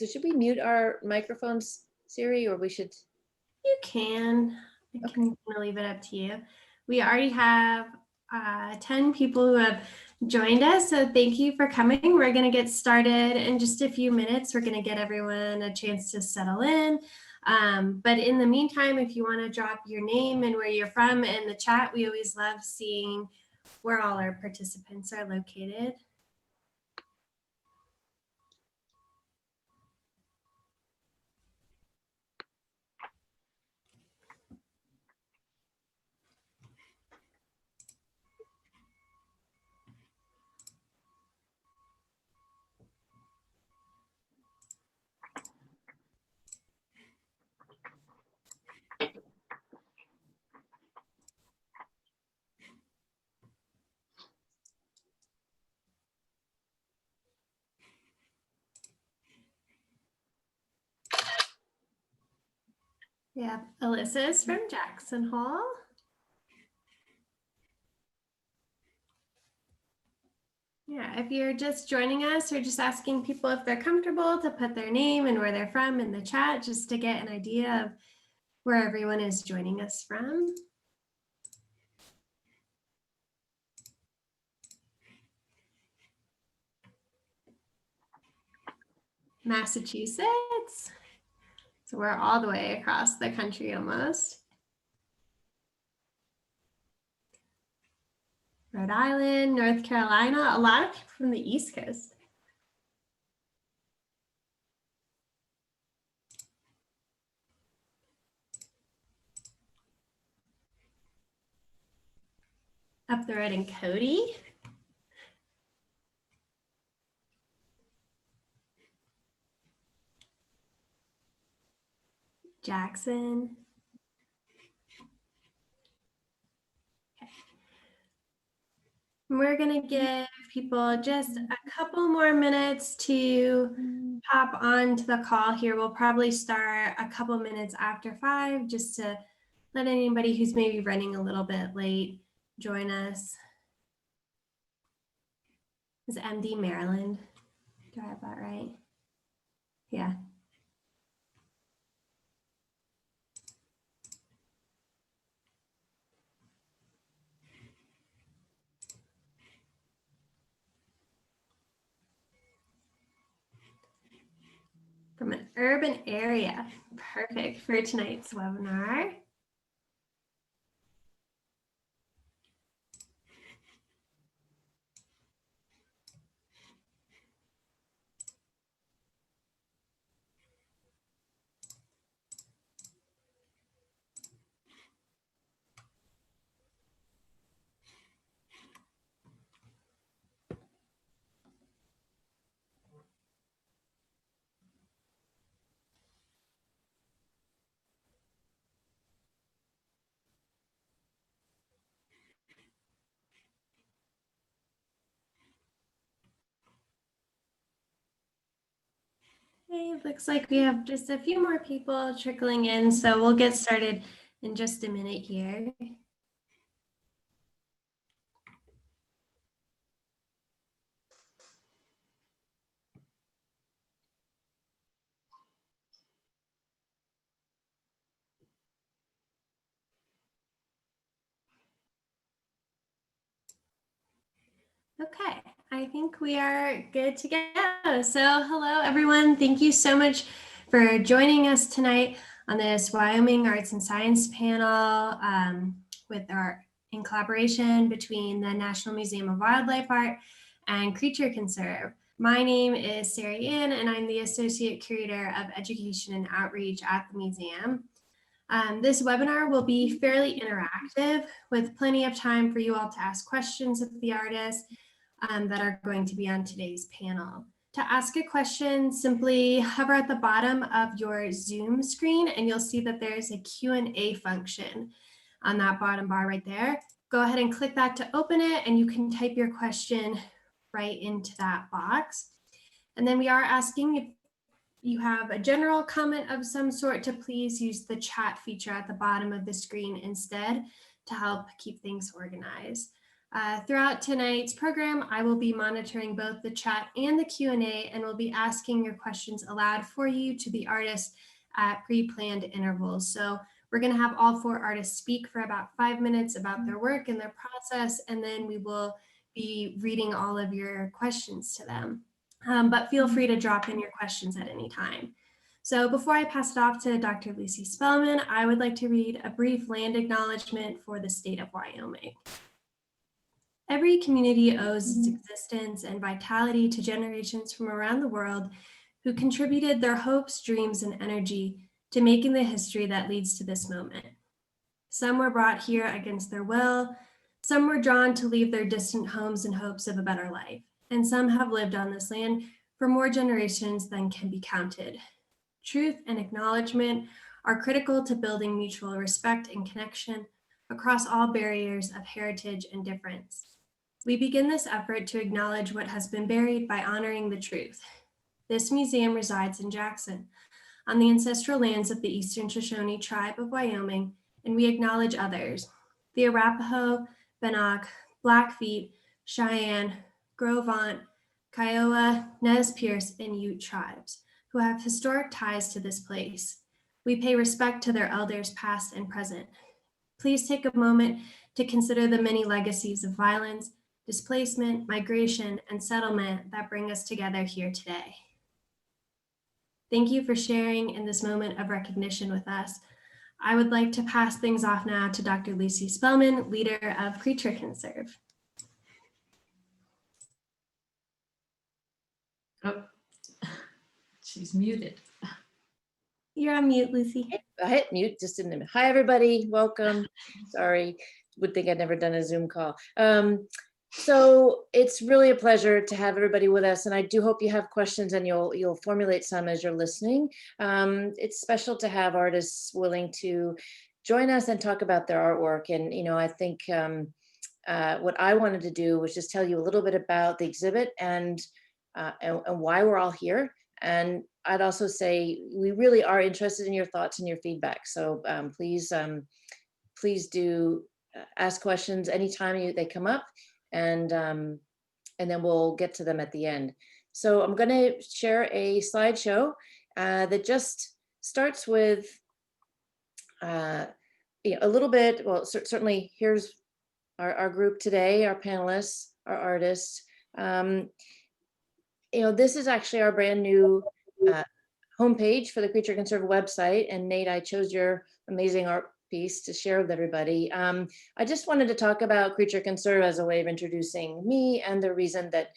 So should we mute our microphones, Siri, or we should? You can. I can leave it up to you. We already have 10 people who have joined us, so thank you for coming. We're going to get started in just a few minutes. We're going to get everyone a chance to settle in. But in the meantime, if you want to drop your name and where you're from in the chat, we always love seeing where all our participants are located. We have Alyssa's from Jackson Hole. Yeah, if you're just joining us, we're just asking people if they're comfortable to put their name and where they're from in the chat, just to get an idea of where everyone is joining us from. Massachusetts. So we're all the way across the country almost. Rhode Island, North Carolina, a lot of people from the East Coast. Up the road in Cody. Jackson. We're going to give people just a couple more minutes to hop onto the call here. We'll probably start a couple minutes after 5 just to let anybody who's maybe running a little bit late join us. Is MD Maryland? Do I have that right? Yeah. From an urban area. Perfect for tonight's webinar. Okay, looks like we have just a few more people trickling in, so we'll get started in just a minute here. Okay, I think we are good to go. So hello, everyone. Thank you so much for joining us tonight on this Wyoming Arts and Science panel in collaboration between the National Museum of Wildlife Art and Creature Conserve. My name is Sari Ann, and I'm the Associate Curator of Education and Outreach at the museum. This webinar will be fairly interactive with plenty of time for you all to ask questions of the artists that are going to be on today's panel. To ask a question, simply hover at the bottom of your Zoom screen and you'll see that there's a Q&A function on that bottom bar right there. Go ahead and click that to open it and you can type your question right into that box. And then we are asking if you have a general comment of some sort to please use the chat feature at the bottom of the screen instead to help keep things organized. Throughout tonight's program, I will be monitoring both the chat and the Q&A and will be asking your questions aloud for you to the artists at pre-planned intervals. So we're going to have all 4 artists speak for about 5 minutes about their work and their process, and then we will be reading all of your questions to them. But feel free to drop in your questions at any time. So before I pass it off to Dr. Lucy Spelman, I would like to read a brief land acknowledgement for the state of Wyoming. Every community owes its existence and vitality to generations from around the world who contributed their hopes, dreams, and energy to making the history that leads to this moment. Some were brought here against their will, some were drawn to leave their distant homes in hopes of a better life, and some have lived on this land for more generations than can be counted. Truth and acknowledgement are critical to building mutual respect and connection across all barriers of heritage and difference. We begin this effort to acknowledge what has been buried by honoring the truth. This museum resides in Jackson, on the ancestral lands of the Eastern Shoshone tribe of Wyoming, and we acknowledge others, the Arapaho, Bannock, Blackfeet, Cheyenne, Gros Ventre, Kiowa, Nez Perce, and Ute tribes, who have historic ties to this place. We pay respect to their elders past and present. Please take a moment to consider the many legacies of violence, displacement, migration, and settlement that bring us together here today. Thank you for sharing in this moment of recognition with us. I would like to pass things off now to Dr. Lucy Spelman, leader of Creature Conserve. Oh, she's muted. You're on mute, Lucy. I hit mute just in a minute. Hi, everybody. Welcome. Sorry, would think I'd never done a Zoom call. So it's really a pleasure to have everybody with us, and I do hope you have questions and you'll formulate some as you're listening. It's special to have artists willing to join us and talk about their artwork. And I think what I wanted to do was just tell you a little bit about the exhibit and why we're all here. And I'd also say we really are interested in your thoughts and your feedback. So please do ask questions anytime they come up, and then we'll get to them at the end. So I'm going to share a slideshow that just starts with a little bit. Well, certainly here's our group today, our panelists, our artists. This is actually our brand new homepage for the Creature Conserve website. And Nate, I chose your amazing art piece to share with everybody. I just wanted to talk about Creature Conserve as a way of introducing me and the reason that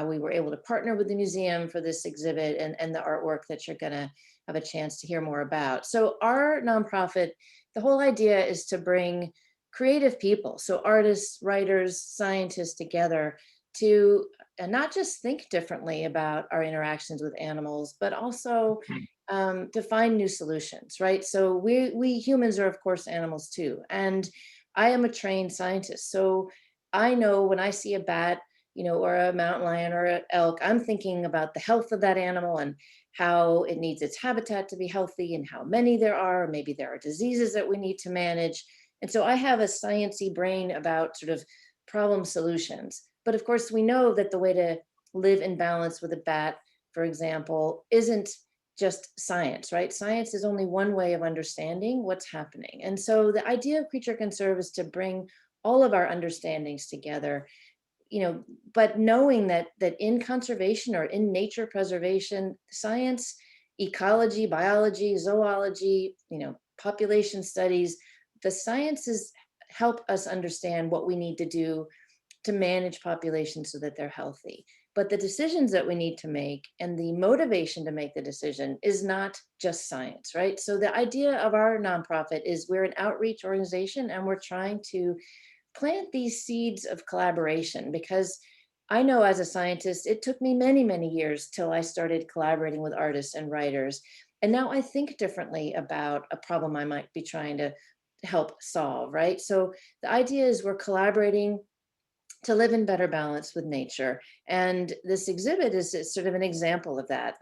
we were able to partner with the museum for this exhibit and the artwork that you're gonna have a chance to hear more about. So our nonprofit, the whole idea is to bring creative people, so artists, writers, scientists together to not just think differently about our interactions with animals, but also to find new solutions, right? So we humans are, of course, animals too. And I am a trained scientist. So I know when I see a bat, or a mountain lion or an elk, I'm thinking about the health of that animal and how it needs its habitat to be healthy and how many there are. Maybe there are diseases that we need to manage. And so I have a sciencey brain about sort of problem solutions. But of course, we know that the way to live in balance with a bat, for example, isn't just science, right? Science is only one way of understanding what's happening. And so the idea of Creature Conserve is to bring all of our understandings together, but knowing that in conservation or in nature preservation, science, ecology, biology, zoology, population studies, the sciences help us understand what we need to do to manage populations so that they're healthy. But the decisions that we need to make and the motivation to make the decision is not just science, right? So the idea of our nonprofit is we're an outreach organization and we're trying to plant these seeds of collaboration, because I know as a scientist, it took me many, many years till I started collaborating with artists and writers. And now I think differently about a problem I might be trying to help solve, right? So the idea is we're collaborating to live in better balance with nature. And this exhibit is sort of an example of that.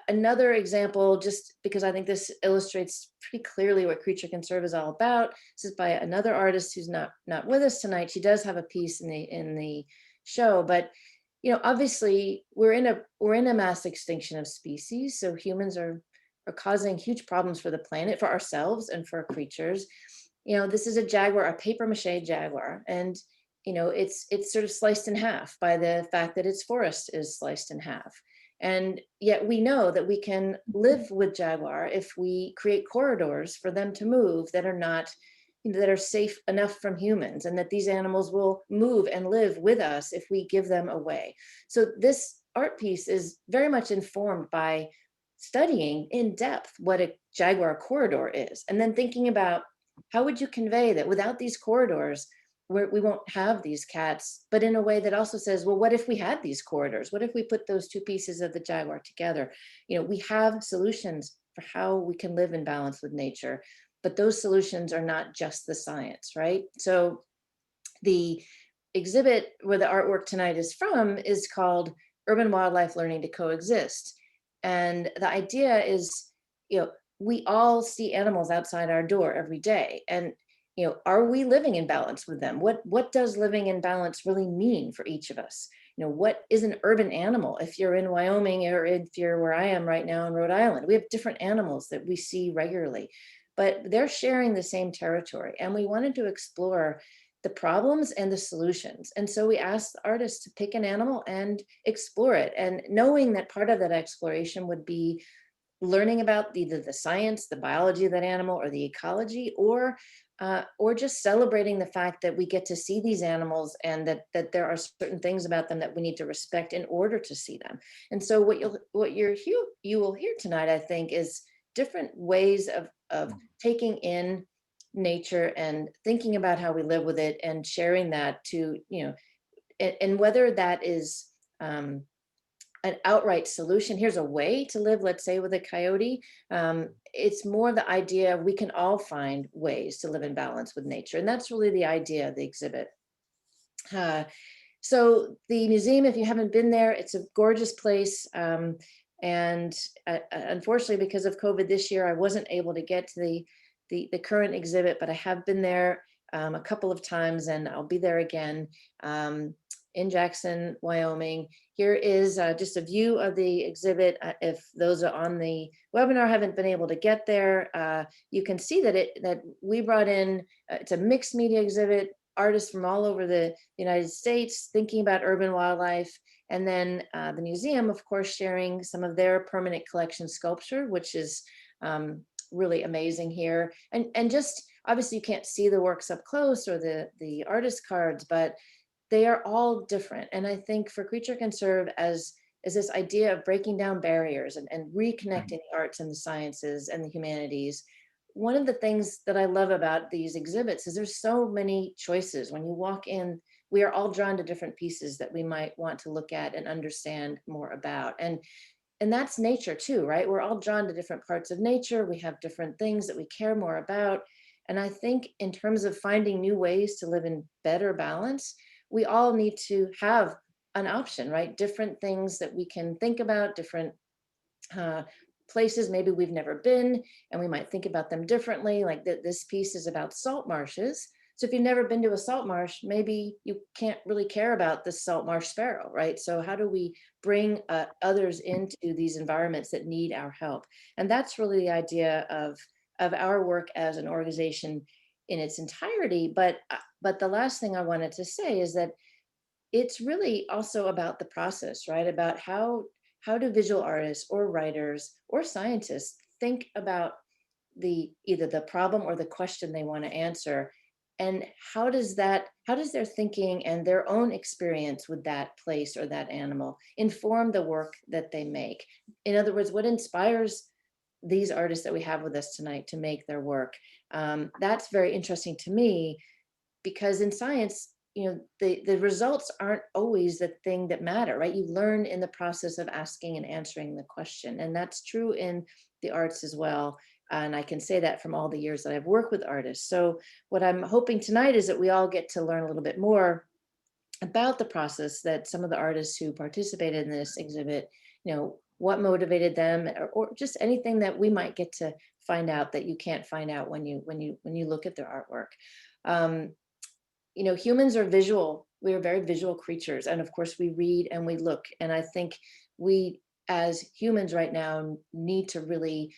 another example, just because I think this illustrates pretty clearly what Creature Conserve is all about. This is by another artist who's not with us tonight. She does have a piece in the show, but obviously we're in a mass extinction of species. So humans are causing huge problems for the planet, for ourselves, and for creatures. This is a jaguar, a paper mache jaguar, and it's sort of sliced in half by the fact that its forest is sliced in half. And yet we know that we can live with jaguar if we create corridors for them to move that are safe enough from humans, and that these animals will move and live with us if we give them away. So this art piece is very much informed by studying in depth what a jaguar corridor is, and then thinking about how would you convey that without these corridors, we won't have these cats, but in a way that also says, well, what if we had these corridors? What if we put those two pieces of the jaguar together? We have solutions for how we can live in balance with nature, but those solutions are not just the science, right? So the exhibit where the artwork tonight is from is called Urban Wildlife Learning to Coexist. And the idea is, we all see animals outside our door every day. And are we living in balance with them? What does living in balance really mean for each of us? What is an urban animal? If you're in Wyoming, or if you're where I am right now in Rhode Island, we have different animals that we see regularly, but they're sharing the same territory. And we wanted to explore the problems and the solutions. And so we asked the artists to pick an animal and explore it. And knowing that part of that exploration would be learning about either the science, the biology of that animal, or the ecology, or just celebrating the fact that we get to see these animals, and that there are certain things about them that we need to respect in order to see them. And so what you will hear tonight, I think, is different ways of taking in nature and thinking about how we live with it, and sharing that to and whether that is an outright solution. Here's a way to live, let's say, with a coyote. It's more the idea of we can all find ways to live in balance with nature. And that's really the idea of the exhibit. So the museum, if you haven't been there, it's a gorgeous place. And unfortunately, because of COVID this year, I wasn't able to get to the current exhibit, but I have been there a couple of times, and I'll be there again. In Jackson, Wyoming. Here is just a view of the exhibit. If those are on the webinar haven't been able to get there, you can see that we brought in, it's a mixed media exhibit, artists from all over the United States thinking about urban wildlife. And then the museum, of course, sharing some of their permanent collection sculpture, which is really amazing here. And just, obviously you can't see the works up close or the artist cards, but they are all different. And I think for Creature Conserve, as this idea of breaking down barriers and reconnecting the arts and the sciences and the humanities, one of the things that I love about these exhibits is there's so many choices. When you walk in, we are all drawn to different pieces that we might want to look at and understand more about. And that's nature too, right? We're all drawn to different parts of nature. We have different things that we care more about. And I think in terms of finding new ways to live in better balance, we all need to have an option, right? Different things that we can think about, different places maybe we've never been, and we might think about them differently. Like this piece is about salt marshes. So if you've never been to a salt marsh, maybe you can't really care about the salt marsh sparrow, right? So how do we bring others into these environments that need our help? And that's really the idea of our work as an organization in its entirety. But the last thing I wanted to say is that it's really also about the process, right? About how do visual artists or writers or scientists think about either the problem or the question they want to answer, and how does their thinking and their own experience with that place or that animal inform the work that they make? In other words, what inspires these artists that we have with us tonight to make their work? That's very interesting to me, because in science, the results aren't always the thing that matter, right? You learn in the process of asking and answering the question. And that's true in the arts as well. And I can say that from all the years that I've worked with artists. So what I'm hoping tonight is that we all get to learn a little bit more about the process that some of the artists who participated in this exhibit, what motivated them, or just anything that we might get to find out that you can't find out when you look at their artwork. Humans are visual. We are very visual creatures, and of course we read and we look. And I think we, as humans right now, need to really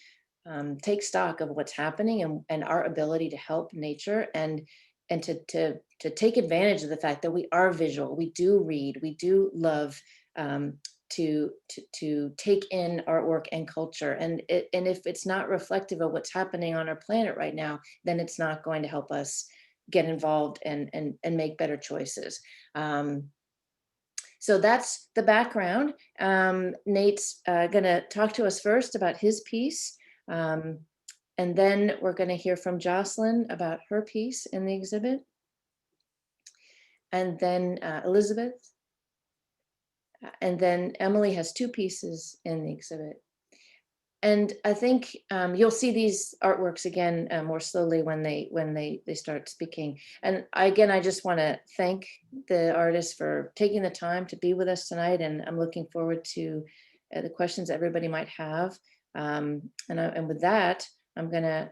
take stock of what's happening, and our ability to help nature, and to take advantage of the fact that we are visual. We do read. We do love to take in artwork and culture. And if it's not reflective of what's happening on our planet right now, then it's not going to help us get involved and make better choices. So that's the background. Nate's gonna talk to us first about his piece. And then we're gonna hear from Jocelyn about her piece in the exhibit. And then Elizabeth. And then Emily has 2 pieces in the exhibit. And I think you'll see these artworks again more slowly when they start speaking. And I just want to thank the artists for taking the time to be with us tonight. And I'm looking forward to the questions everybody might have. And with that, I'm going to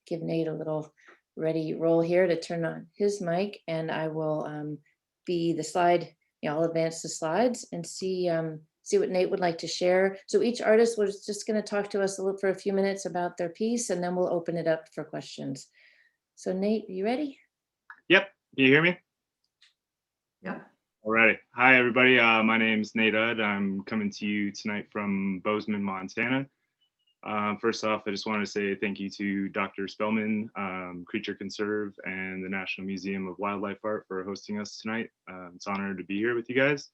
give Nate a little ready roll here to turn on his mic, and I will be the slide. I'll advance the slides and see what Nate would like to share. So each artist was just going to talk to us for a few minutes about their piece, and then we'll open it up for questions. So Nate, are you ready? Yep. Can you hear me? Yep. All right. Hi, everybody. My name's Nate Udd. I'm coming to you tonight from Bozeman, Montana. First off, I just want to say thank you to Dr. Spelman, Creature Conserve, and the National Museum of Wildlife Art for hosting us tonight. It's an honor to be here with you guys.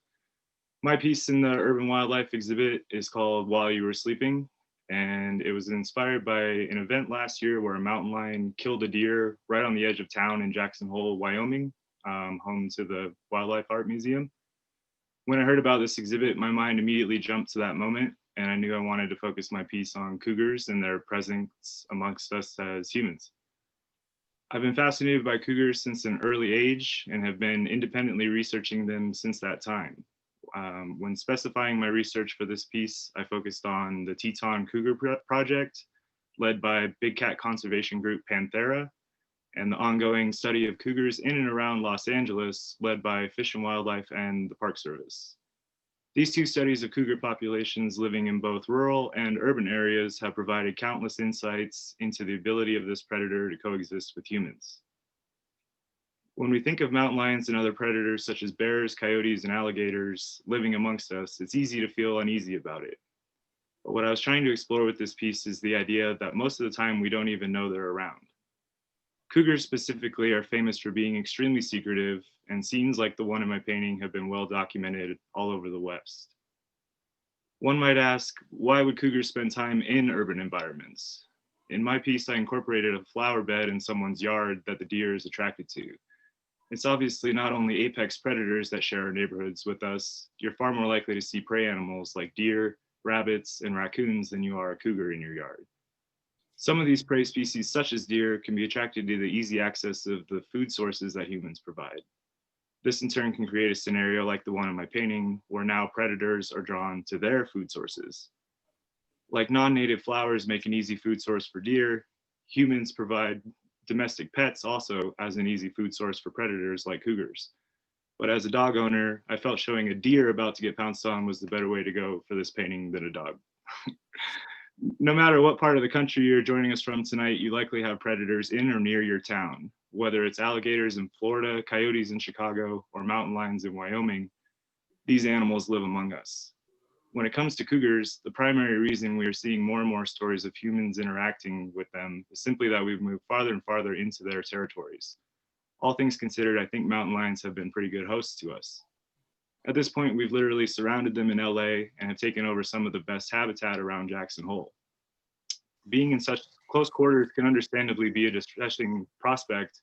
My piece in the Urban Wildlife exhibit is called While You Were Sleeping, and it was inspired by an event last year where a mountain lion killed a deer right on the edge of town in Jackson Hole, Wyoming, home to the Wildlife Art Museum. When I heard about this exhibit, my mind immediately jumped to that moment, and I knew I wanted to focus my piece on cougars and their presence amongst us as humans. I've been fascinated by cougars since an early age and have been independently researching them since that time. When specifying my research for this piece, I focused on the Teton Cougar Project, led by big cat conservation group Panthera, and the ongoing study of cougars in and around Los Angeles, led by Fish and Wildlife and the Park Service. These 2 studies of cougar populations living in both rural and urban areas have provided countless insights into the ability of this predator to coexist with humans. When we think of mountain lions and other predators such as bears, coyotes, and alligators living amongst us, it's easy to feel uneasy about it. But what I was trying to explore with this piece is the idea that most of the time we don't even know they're around. Cougars specifically are famous for being extremely secretive, and scenes like the one in my painting have been well documented all over the West. One might ask, why would cougars spend time in urban environments? In my piece, I incorporated a flower bed in someone's yard that the deer is attracted to. It's obviously not only apex predators that share our neighborhoods with us. You're far more likely to see prey animals like deer, rabbits, and raccoons than you are a cougar in your yard. Some of these prey species, such as deer, can be attracted to the easy access of the food sources that humans provide. This in turn can create a scenario like the one in my painting, where now predators are drawn to their food sources. Like non-native flowers make an easy food source for deer, humans provide domestic pets also as an easy food source for predators like cougars. But as a dog owner, I felt showing a deer about to get pounced on was the better way to go for this painting than a dog. No matter what part of the country you're joining us from tonight, you likely have predators in or near your town. Whether it's alligators in Florida, coyotes in Chicago, or mountain lions in Wyoming, these animals live among us. When it comes to cougars, the primary reason we are seeing more and more stories of humans interacting with them is simply that we've moved farther and farther into their territories. All things considered, I think mountain lions have been pretty good hosts to us. At this point, we've literally surrounded them in LA and have taken over some of the best habitat around Jackson Hole. Being in such close quarters can understandably be a distressing prospect,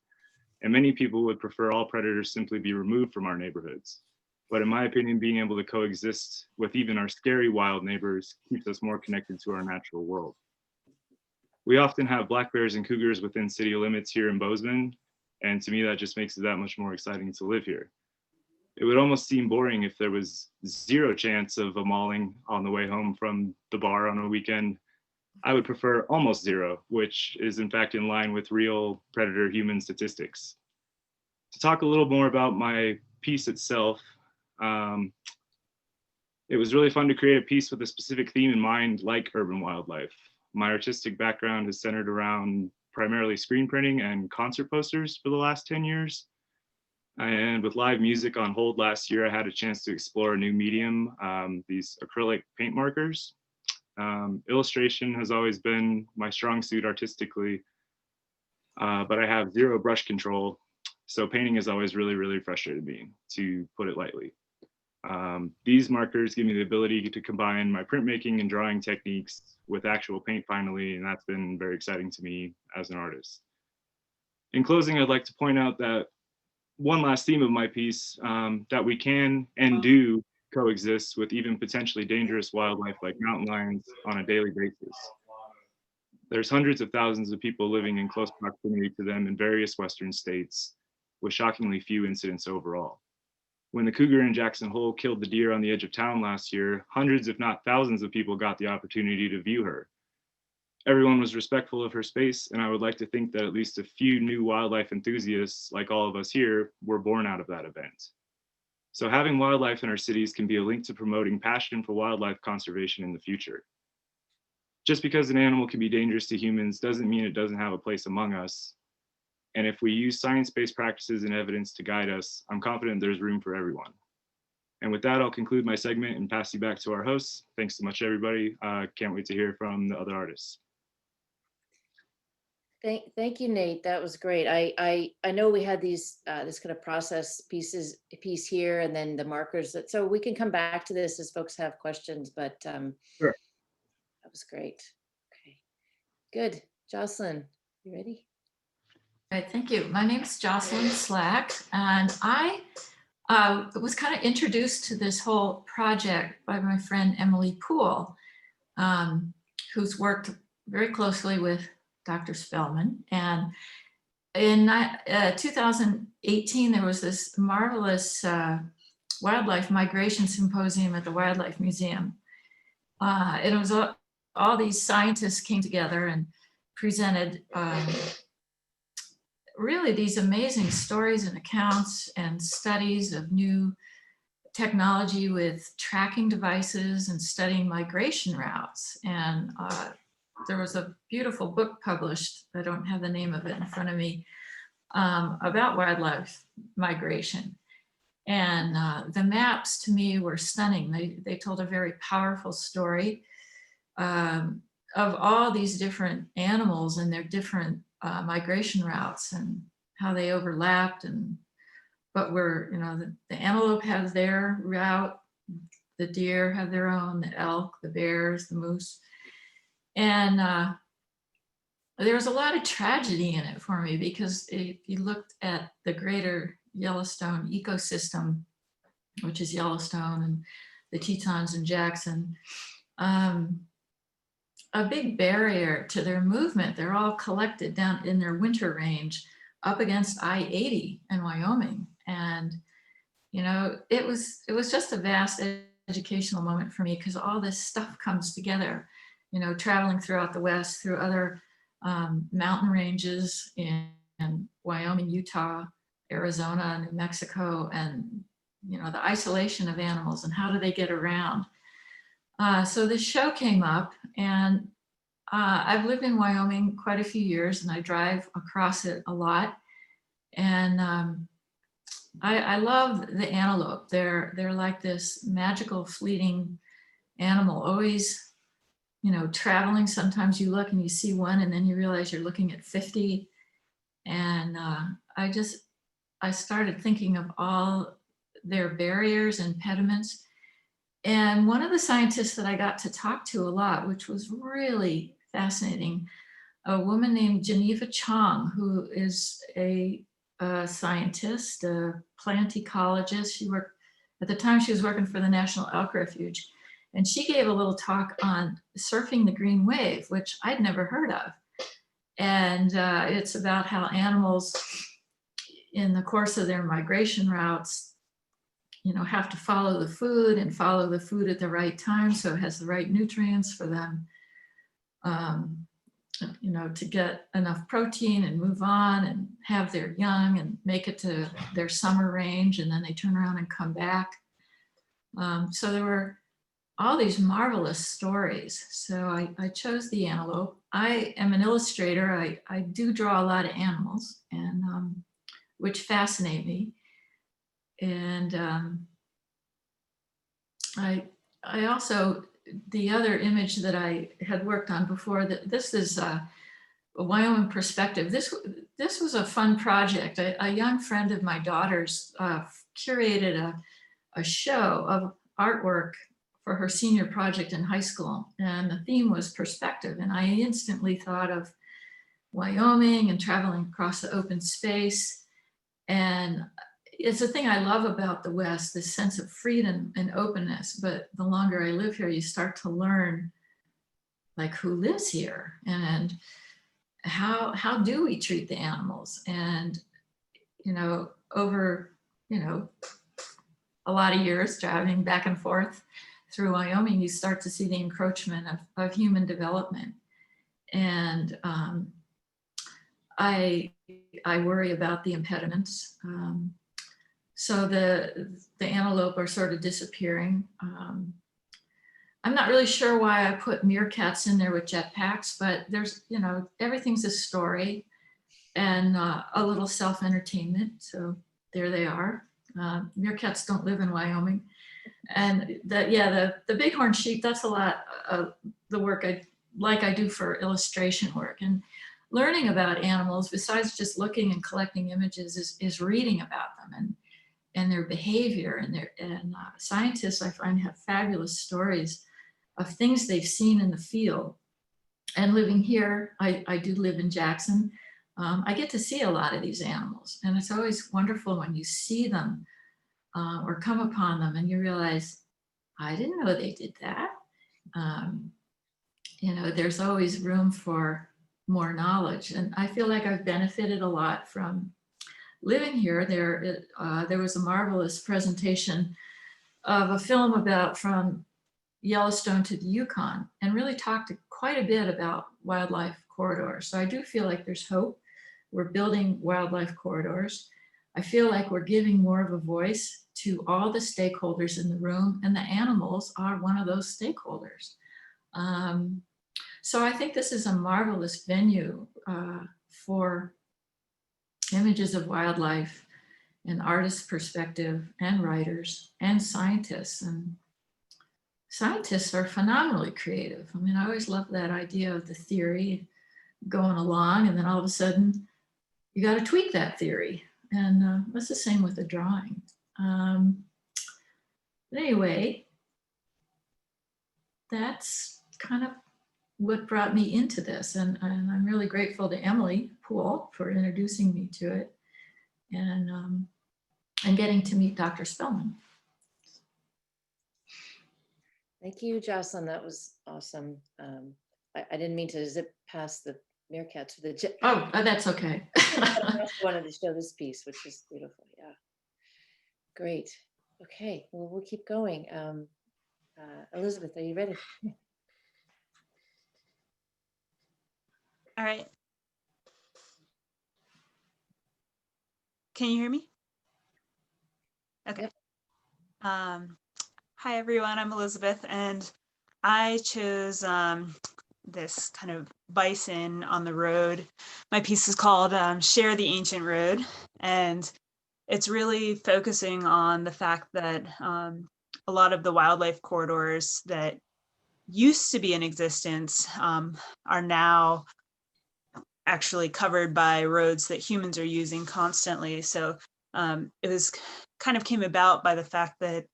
and many people would prefer all predators simply be removed from our neighborhoods. But in my opinion, being able to coexist with even our scary wild neighbors keeps us more connected to our natural world. We often have black bears and cougars within city limits here in Bozeman, and to me that just makes it that much more exciting to live here. It would almost seem boring if there was zero chance of a mauling on the way home from the bar on a weekend. I would prefer almost zero, which is in fact in line with real predator-human statistics. To talk a little more about my piece itself, it was really fun to create a piece with a specific theme in mind, like urban wildlife. My artistic background is centered around primarily screen printing and concert posters for the last 10 years. And with live music on hold last year, I had a chance to explore a new medium, these acrylic paint markers. Illustration has always been my strong suit artistically, but I have zero brush control. So painting has always really, really frustrated me, to put it lightly. These markers give me the ability to combine my printmaking and drawing techniques with actual paint finally, and that's been very exciting to me as an artist. In closing, I'd like to point out that one last theme of my piece, that we can and do coexist with even potentially dangerous wildlife like mountain lions on a daily basis. There's hundreds of thousands of people living in close proximity to them in various Western states, with shockingly few incidents overall. When the cougar in Jackson Hole killed the deer on the edge of town last year, hundreds if not thousands of people got the opportunity to view her. Everyone was respectful of her space, and I would like to think that at least a few new wildlife enthusiasts, like all of us here, were born out of that event. So having wildlife in our cities can be a link to promoting passion for wildlife conservation in the future. Just because an animal can be dangerous to humans doesn't mean it doesn't have a place among us. And if we use science-based practices and evidence to guide us, I'm confident there's room for everyone. And with that, I'll conclude my segment and pass you back to our hosts. Thanks so much, everybody. Can't wait to hear from the other artists. Thank you, Nate. That was great. I know we had these this kind of piece here, and then the markers. So we can come back to this as folks have questions. But Sure. That was great. Okay, good. Jocelyn, you ready? All right, thank you. My name is Jocelyn Slack, and I was kind of introduced to this whole project by my friend Emily Poole, who's worked very closely with Dr. Spelman. And in 2018, there was this marvelous wildlife migration symposium at the Wildlife Museum. It was all these scientists came together and presented really these amazing stories and accounts and studies of new technology with tracking devices and studying migration routes. And there was a beautiful book published, I don't have the name of it in front of me, about wildlife migration. And the maps to me were stunning. They told a very powerful story of all these different animals and their different migration routes and how they overlapped, and but the antelope has their route, the deer have their own, the elk, the bears, the moose. And there was a lot of tragedy in it for me, because if you looked at the greater Yellowstone ecosystem, which is Yellowstone and the Tetons and Jackson, a big barrier to their movement. They're all collected down in their winter range up against I-80 in Wyoming. And, it was just a vast educational moment for me, because all this stuff comes together, traveling throughout the West through other mountain ranges in Wyoming, Utah, Arizona, New Mexico, and, the isolation of animals and how do they get around. So this show came up, and I've lived in Wyoming quite a few years, and I drive across it a lot. And I love the antelope. They're like this magical, fleeting animal, always, traveling. Sometimes you look and you see one, and then you realize you're looking at 50. And I started thinking of all their barriers and impediments. And one of the scientists that I got to talk to a lot, which was really fascinating, a woman named Geneva Chong, who is a scientist, a plant ecologist. She worked, at the time she was working for the National Elk Refuge. And she gave a little talk on surfing the green wave, which I'd never heard of. And it's about how animals, in the course of their migration routes, you know, have to follow the food and follow the food at the right time so it has the right nutrients for them, you know, to get enough protein and move on and have their young and make it to their summer range, and then they turn around and come back. So there were all these marvelous stories. So I chose the antelope. I am an illustrator. I do draw a lot of animals, and which fascinate me. And I also, the other image that I had worked on before, that this is a Wyoming perspective. This was a fun project. A young friend of my daughter's curated a show of artwork for her senior project in high school, and the theme was perspective. And I instantly thought of Wyoming and traveling across the open space. And it's a thing I love about the West, this sense of freedom and openness. But the longer I live here, you start to learn, like, who lives here and how do we treat the animals? And, you know, over, you know, a lot of years driving back and forth through Wyoming, you start to see the encroachment of human development. And I worry about the impediments. So the antelope are sort of disappearing. I'm not really sure why I put meerkats in there with jetpacks, but there's, you know, everything's a story and a little self-entertainment. So there they are. Meerkats don't live in Wyoming. And the bighorn sheep, that's a lot of the work I do for illustration work. And learning about animals, besides just looking and collecting images, is reading about them and their behavior. And scientists, I find, have fabulous stories of things they've seen in the field. And living here, I do live in Jackson. I get to see a lot of these animals, and it's always wonderful when you see them or come upon them and you realize, I didn't know they did that. You know, there's always room for more knowledge, and I feel like I've benefited a lot from living here. There was a marvelous presentation of a film about from Yellowstone to the Yukon, and really talked quite a bit about wildlife corridors. So I do feel like there's hope. We're building wildlife corridors. I feel like we're giving more of a voice to all the stakeholders in the room, and the animals are one of those stakeholders. So I think this is a marvelous venue for images of wildlife and artist perspective and writers and scientists. And scientists are phenomenally creative. I mean, I always love that idea of the theory going along, and then all of a sudden you got to tweak that theory. And that's the same with the drawing. But anyway, that's kind of what brought me into this. And I'm really grateful to Emily Poole for introducing me to it, and getting to meet Dr. Spelman. Thank you, Jocelyn. That was awesome. I didn't mean to zip past the meerkats with the jet. Oh, that's okay. I also wanted to show this piece, which is beautiful. Yeah, great. Okay, well, we'll keep going. Elizabeth, are you ready? All right. Can you hear me? Okay. Yep. Hi, everyone. I'm Elizabeth, and I chose this kind of bison on the road. My piece is called Share the Ancient Road, and it's really focusing on the fact that a lot of the wildlife corridors that used to be in existence are now actually covered by roads that humans are using constantly. So it was kind of came about by the fact that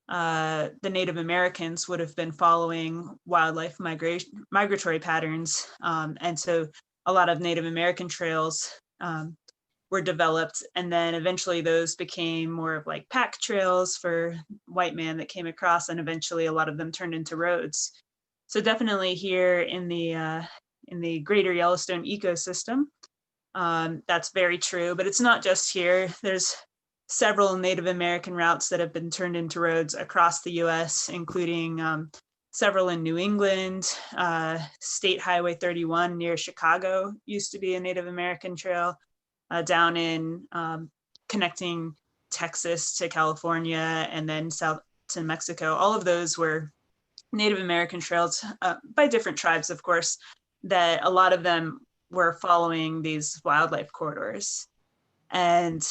the Native Americans would have been following wildlife migratory patterns. And so a lot of Native American trails were developed, and then eventually those became more of like pack trails for white man that came across, and eventually a lot of them turned into roads. So definitely here in the greater Yellowstone ecosystem, that's very true, but it's not just here. There's several Native American routes that have been turned into roads across the US, including several in New England. State Highway 31 near Chicago used to be a Native American trail. Down in connecting Texas to California and then south to Mexico. All of those were Native American trails by different tribes, of course, that a lot of them were following these wildlife corridors. And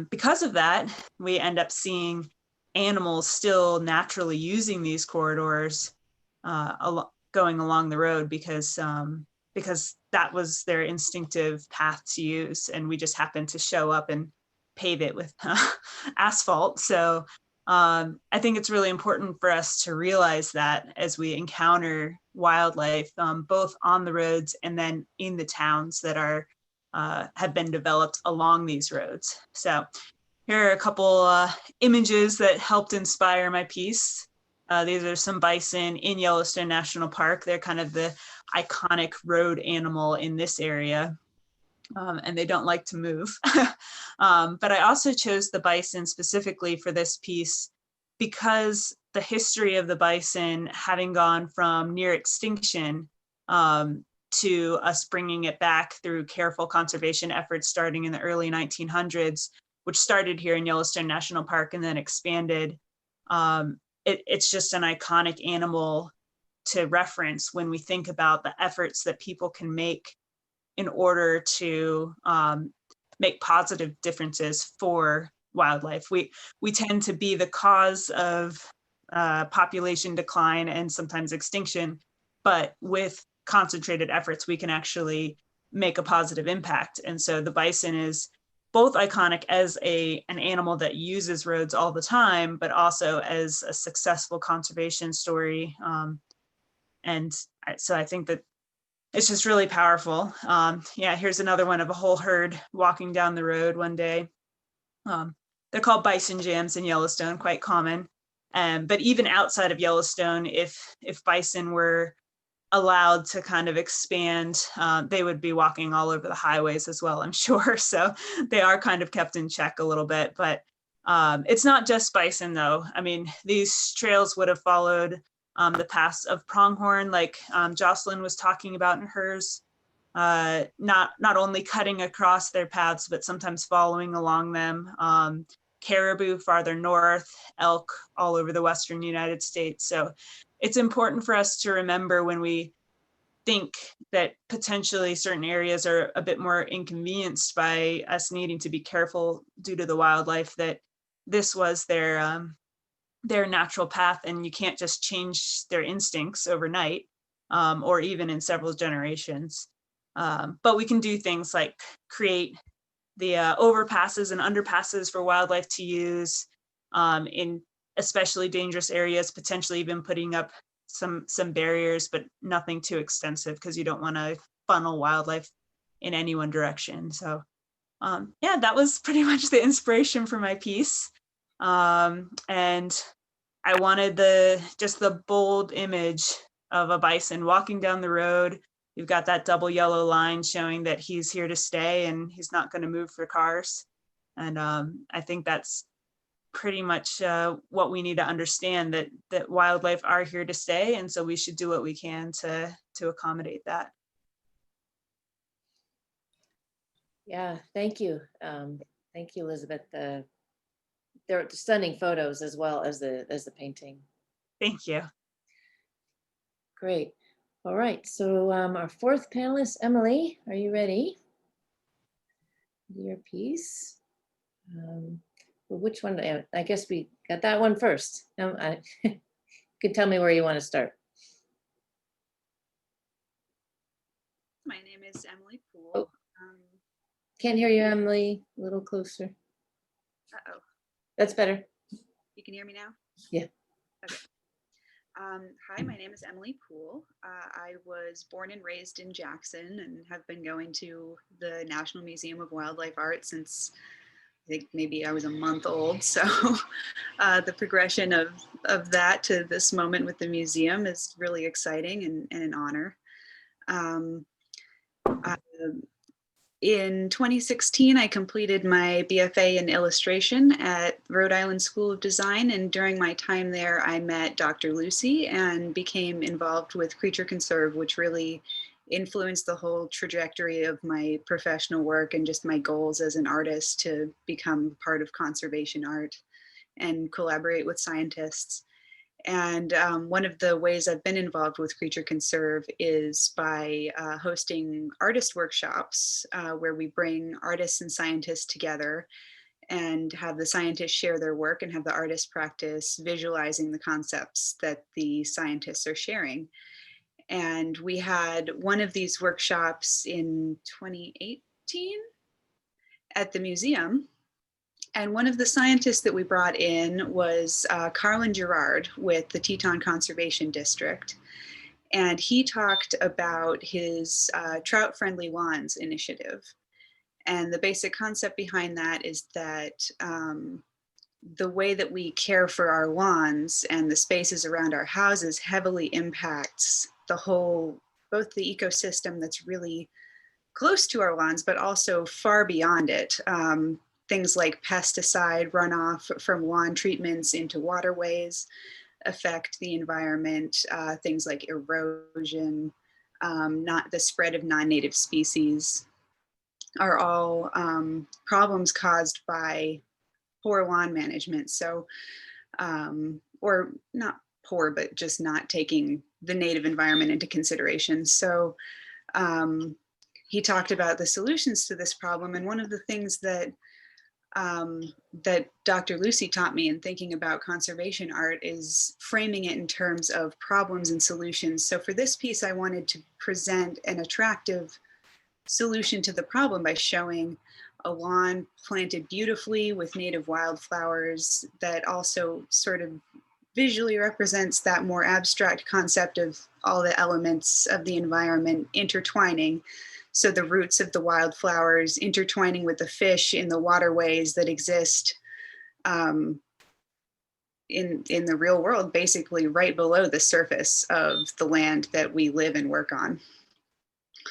because of that, we end up seeing animals still naturally using these corridors going along the road because that was their instinctive path to use. And we just happened to show up and pave it with asphalt. So I think it's really important for us to realize that as we encounter wildlife, both on the roads and then in the towns that are have been developed along these roads. So here are a couple images that helped inspire my piece. These are some bison in Yellowstone National Park. They're kind of the iconic road animal in this area. And they don't like to move. But I also chose the bison specifically for this piece because the history of the bison having gone from near extinction to us bringing it back through careful conservation efforts starting in the early 1900s, which started here in Yellowstone National Park and then expanded. It's just an iconic animal to reference when we think about the efforts that people can make in order to make positive differences for wildlife. We tend to be the cause of population decline and sometimes extinction, but with concentrated efforts, we can actually make a positive impact. And so the bison is both iconic as an animal that uses roads all the time, but also as a successful conservation story. So I think that it's just really powerful. Yeah, here's another one of a whole herd walking down the road one day. They're called bison jams in Yellowstone, quite common. But even outside of Yellowstone, if bison were allowed to kind of expand, they would be walking all over the highways as well, I'm sure. So they are kind of kept in check a little bit, but it's not just bison though. I mean, these trails would have followed the paths of pronghorn, like Jocelyn was talking about in hers, not only cutting across their paths, but sometimes following along them. Caribou farther north, elk all over the Western United States. So it's important for us to remember when we think that potentially certain areas are a bit more inconvenienced by us needing to be careful due to the wildlife, that this was their natural path, and you can't just change their instincts overnight or even in several generations. But we can do things like create the overpasses and underpasses for wildlife to use in especially dangerous areas, potentially even putting up some barriers, but nothing too extensive because you don't want to funnel wildlife in any one direction. So yeah, that was pretty much the inspiration for my piece. And I wanted just the bold image of a bison walking down the road. You've got that double yellow line showing that he's here to stay and he's not going to move for cars. And I think that's pretty much what we need to understand, that wildlife are here to stay. And so we should do what we can to accommodate that. Yeah, thank you. Thank you, Elizabeth. They're stunning photos as well as the painting. Thank you. Great. All right, so our fourth panelist, Emily, are you ready? Your piece. Well, which one? I guess we got that one first. You can tell me where you want to start. My name is Emily Poole. Oh. Can't hear you, Emily. A little closer. Uh-oh. That's better. You can hear me now? Yeah. Okay. Hi, my name is Emily Poole. I was born and raised in Jackson and have been going to the National Museum of Wildlife Art since I think maybe I was a month old. So the progression of that to this moment with the museum is really exciting and an honor. In 2016, I completed my BFA in illustration at Rhode Island School of Design. And during my time there, I met Dr. Lucy and became involved with Creature Conserve, which really influenced the whole trajectory of my professional work and just my goals as an artist to become part of conservation art and collaborate with scientists. And one of the ways I've been involved with Creature Conserve is by hosting artist workshops where we bring artists and scientists together and have the scientists share their work and have the artists practice visualizing the concepts that the scientists are sharing. And we had one of these workshops in 2018 at the museum. And one of the scientists that we brought in was Carlin Gerard with the Teton Conservation District. And he talked about his Trout Friendly Lawns initiative. And the basic concept behind that is that the way that we care for our lawns and the spaces around our houses heavily impacts the whole, both the ecosystem that's really close to our lawns, but also far beyond it. Things like pesticide runoff from lawn treatments into waterways affect the environment. Things like erosion, not the spread of non-native species are all problems caused by poor lawn management. So, or not poor, but just not taking the native environment into consideration. So he talked about the solutions to this problem. And one of the things that that Dr. Lucy taught me in thinking about conservation art is framing it in terms of problems and solutions. So for this piece, I wanted to present an attractive solution to the problem by showing a lawn planted beautifully with native wildflowers that also sort of visually represents that more abstract concept of all the elements of the environment intertwining. So the roots of the wildflowers intertwining with the fish in the waterways that exist in the real world, basically right below the surface of the land that we live and work on.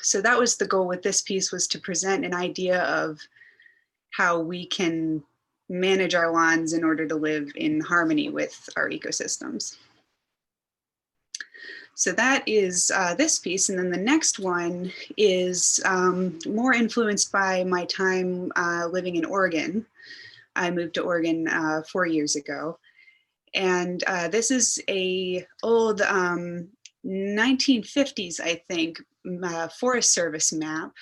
So that was the goal with this piece, was to present an idea of how we can manage our lawns in order to live in harmony with our ecosystems. So that is this piece. And then the next one is more influenced by my time living in Oregon. I moved to Oregon 4 years ago. And this is a old 1950s, I think, Forest Service map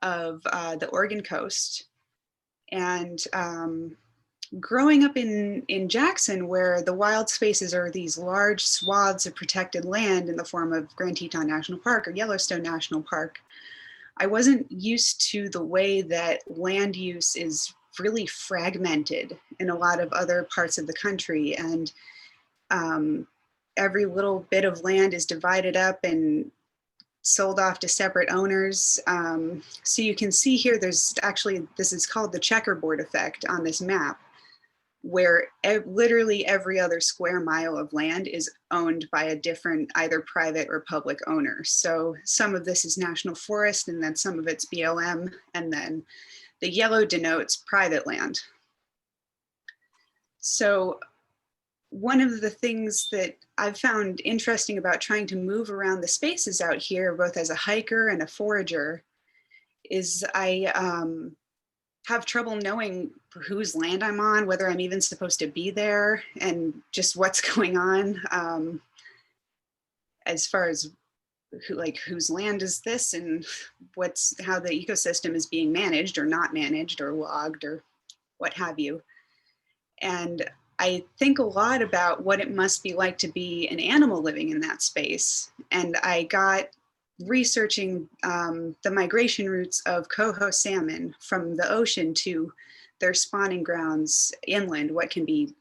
of the Oregon coast. And growing up in Jackson, where the wild spaces are these large swaths of protected land in the form of Grand Teton National Park or Yellowstone National Park, I wasn't used to the way that land use is really fragmented in a lot of other parts of the country. And every little bit of land is divided up and sold off to separate owners. So you can see here, there's actually, this is called the checkerboard effect on this map, where literally every other square mile of land is owned by a different either private or public owner. So some of this is national forest, and then some of it's BLM, and then the yellow denotes private land. So one of the things that I've found interesting about trying to move around the spaces out here, both as a hiker and a forager, is I have trouble knowing whose land I'm on, whether I'm even supposed to be there, and just what's going on as far as whose land is this and how the ecosystem is being managed or not managed or logged or what have you. And I think a lot about what it must be like to be an animal living in that space. And I got researching the migration routes of coho salmon from the ocean to their spawning grounds inland, what can be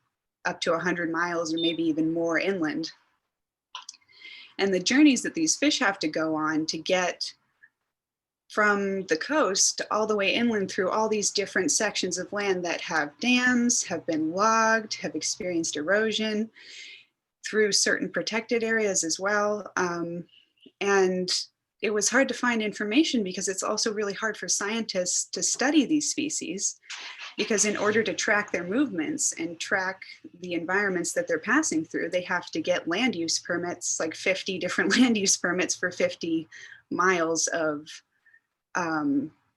up to 100 miles or maybe even more inland. And the journeys that these fish have to go on to get from the coast all the way inland through all these different sections of land that have dams, have been logged, have experienced erosion, through certain protected areas as well. And it was hard to find information because it's also really hard for scientists to study these species, because in order to track their movements and track the environments that they're passing through, they have to get land use permits, like 50 different land use permits for 50 miles of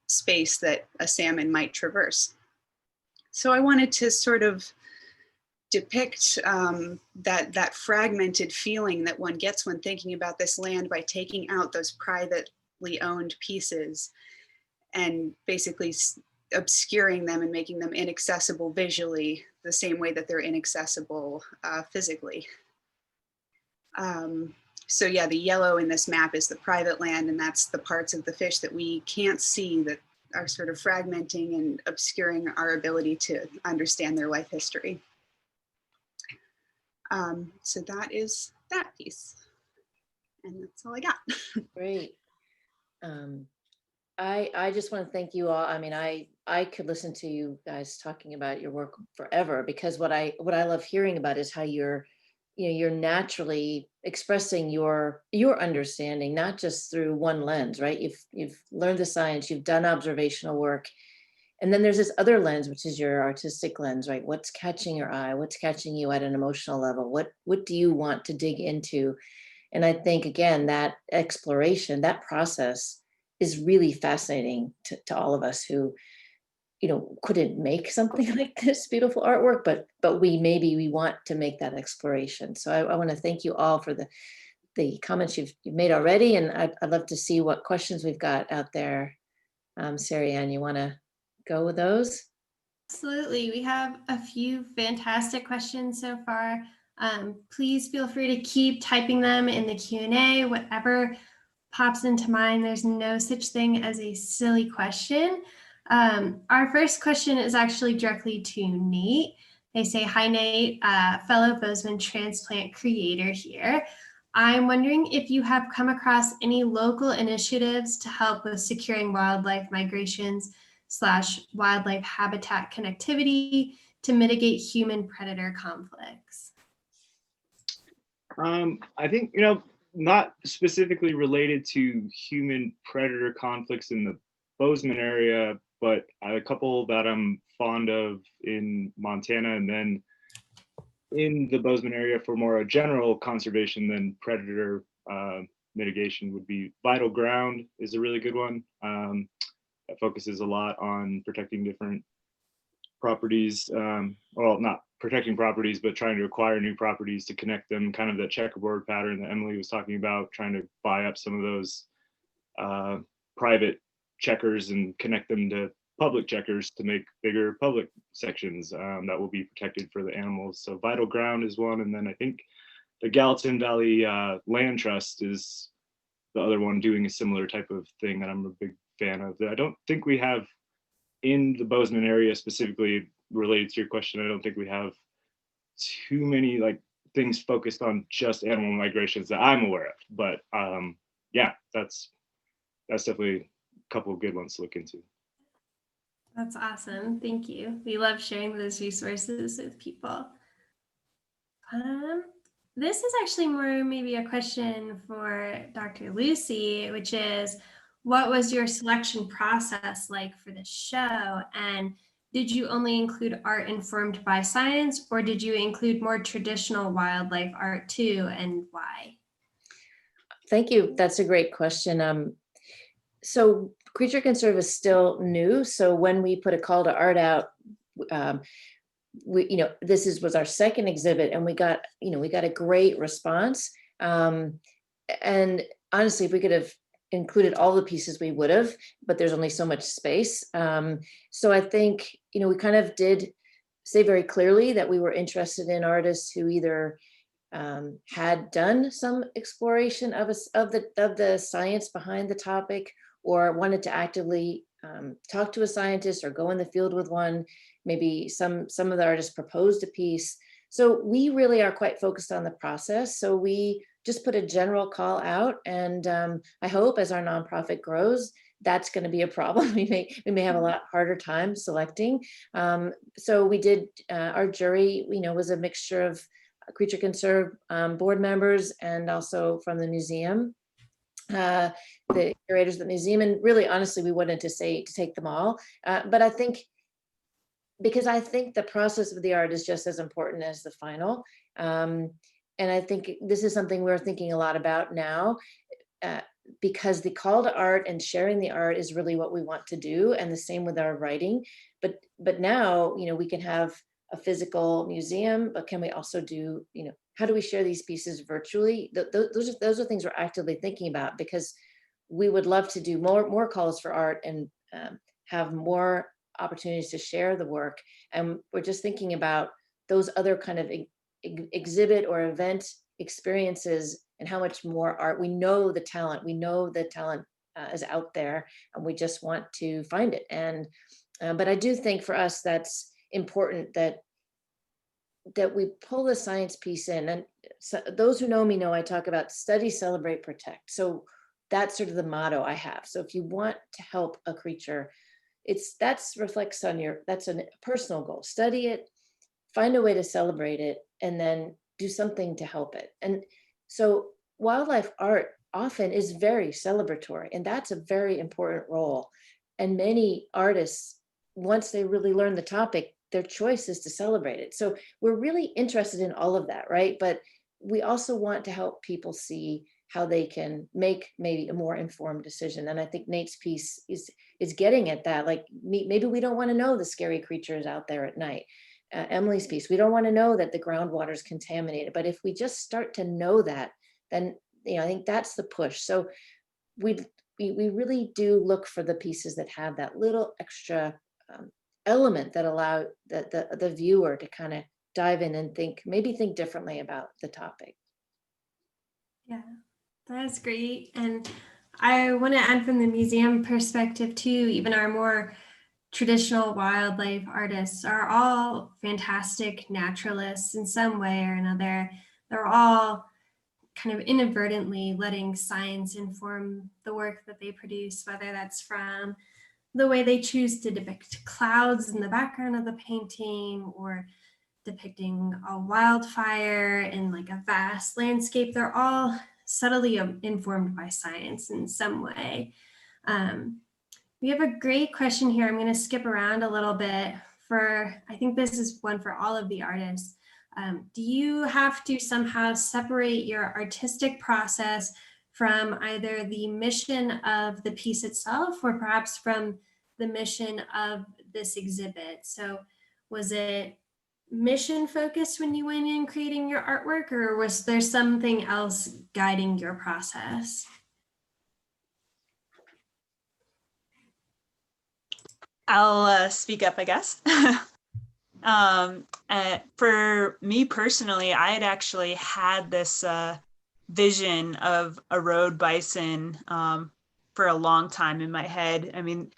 space that a salmon might traverse. So I wanted to sort of depict that fragmented feeling that one gets when thinking about this land by taking out those privately owned pieces and basically obscuring them and making them inaccessible visually the same way that they're inaccessible physically. So yeah, the yellow in this map is the private land, and that's the parts of the fish that we can't see that are sort of fragmenting and obscuring our ability to understand their life history. So that is that piece. And that's all I got. Great. I just want to thank you all. I mean, I could listen to you guys talking about your work forever, because what I love hearing about is how you're naturally expressing your understanding, not just through one lens, right? You've learned the science, you've done observational work, and then there's this other lens, which is your artistic lens, right? What's catching your eye? What's catching you at an emotional level? What do you want to dig into? And I think, again, that exploration, that process is really fascinating to all of us who, couldn't make something like this beautiful artwork, but we want to make that exploration. So I want to thank you all for the comments you've made already. And I'd love to see what questions we've got out there. Sari Ann, you want to go with those? Absolutely. We have a few fantastic questions so far. Please feel free to keep typing them in the Q&A, whatever pops into mind. There's no such thing as a silly question. Our first question is actually directly to Nate. They say, "Hi Nate, fellow Bozeman transplant creator here. I'm wondering if you have come across any local initiatives to help with securing wildlife migrations / wildlife habitat connectivity to mitigate human predator conflicts." I think, not specifically related to human predator conflicts in the Bozeman area, but a couple that I'm fond of in Montana, and then in the Bozeman area for more a general conservation than predator mitigation would be Vital Ground is a really good one. That focuses a lot on protecting different properties, well, not protecting properties, but trying to acquire new properties to connect them, kind of the checkerboard pattern that Emily was talking about, trying to buy up some of those private checkers and connect them to public checkers to make bigger public sections that will be protected for the animals. So Vital Ground is one. And then I think the Gallatin Valley Land Trust is the other one doing a similar type of thing that I'm a big fan of. I don't think we have in the Bozeman area specifically related to your question. I don't think we have too many things focused on just animal migrations that I'm aware of, but yeah, that's definitely a couple of good ones to look into. That's awesome. Thank you. We love sharing those resources with people. This is actually more maybe a question for Dr. Lucy, which is, what was your selection process like for the show? And did you only include art informed by science, or did you include more traditional wildlife art too, and why? Thank you. That's a great question. So Creature Conserve is still new. So when we put a call to art out, this was our second exhibit, and we got a great response. And honestly, if we could have included all the pieces, we would have, but there's only so much space. So I think, we kind of did say very clearly that we were interested in artists who either had done some exploration of the science behind the topic, or wanted to actively talk to a scientist or go in the field with one. Maybe some of the artists proposed a piece. So we really are quite focused on the process. So we just put a general call out, and I hope as our nonprofit grows, that's going to be a problem. We may have a lot harder time selecting. So we did, our jury, was a mixture of Creature Conserve board members and also from the museum. the curators of the museum, and really honestly, we wanted to take them all. But I think, because I think the process of the art is just as important as the final. And I think this is something we're thinking a lot about now, because the call to art and sharing the art is really what we want to do, and the same with our writing. But now, we can have a physical museum, but can we also do, how do we share these pieces virtually? Those are things we're actively thinking about, because we would love to do more calls for art and have more opportunities to share the work. And we're just thinking about those other kind of exhibit or event experiences, and how much more art. We know the talent is out there, and we just want to find it. And but I do think for us that's important, that we pull the science piece in. And so those who know me know I talk about study, celebrate, protect. So that's sort of the motto I have. So if you want to help a creature, that's a personal goal. Study it, find a way to celebrate it, and then do something to help it. And so wildlife art often is very celebratory, and that's a very important role. And many artists, once they really learn the topic, their choice is to celebrate it. So we're really interested in all of that, right? But we also want to help people see how they can make maybe a more informed decision. And I think Nate's piece is getting at that. Like, maybe we don't want to know the scary creatures out there at night. Emily's piece, we don't want to know that the groundwater is contaminated. But if we just start to know that, then I think that's the push. So we really do look for the pieces that have that little extra element that allow the viewer to kind of dive in and think differently about the topic. Yeah, that's great. And I want to add, from the museum perspective too, even our more traditional wildlife artists are all fantastic naturalists in some way or another. They're all kind of inadvertently letting science inform the work that they produce, whether that's from the way they choose to depict clouds in the background of the painting, or depicting a wildfire in like a vast landscape. They're all subtly informed by science in some way. We have a great question here. I'm going to skip around a little bit. I think this is one for all of the artists. Do you have to somehow separate your artistic process from either the mission of the piece itself, or perhaps from the mission of this exhibit? So was it mission focused when you went in creating your artwork, or was there something else guiding your process? I'll speak up, I guess. For me personally, I had actually had this vision of a road bison for a long time in my head. I mean,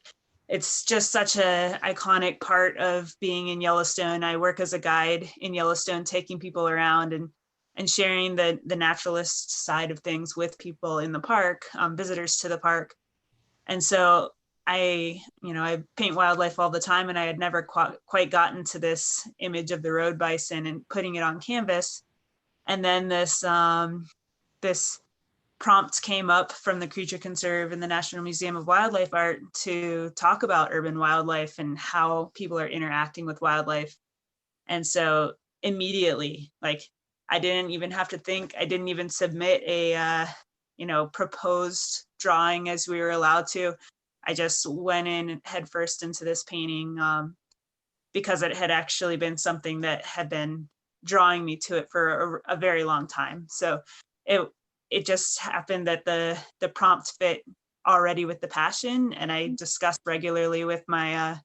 it's just such an iconic part of being in Yellowstone. I work as a guide in Yellowstone, taking people around and sharing the naturalist side of things with people in the park, visitors to the park. And so I paint wildlife all the time, and I had never quite gotten to this image of the road bison and putting it on canvas. And then this prompt came up from the Creature Conserve and the National Museum of Wildlife Art to talk about urban wildlife and how people are interacting with wildlife. And so immediately, I didn't even have to think. I didn't even submit a proposed drawing as we were allowed to. I just went in headfirst into this painting because it had actually been something that had been drawing me to it for a very long time. So it just happened that the prompt fit already with the passion, and I discussed regularly with my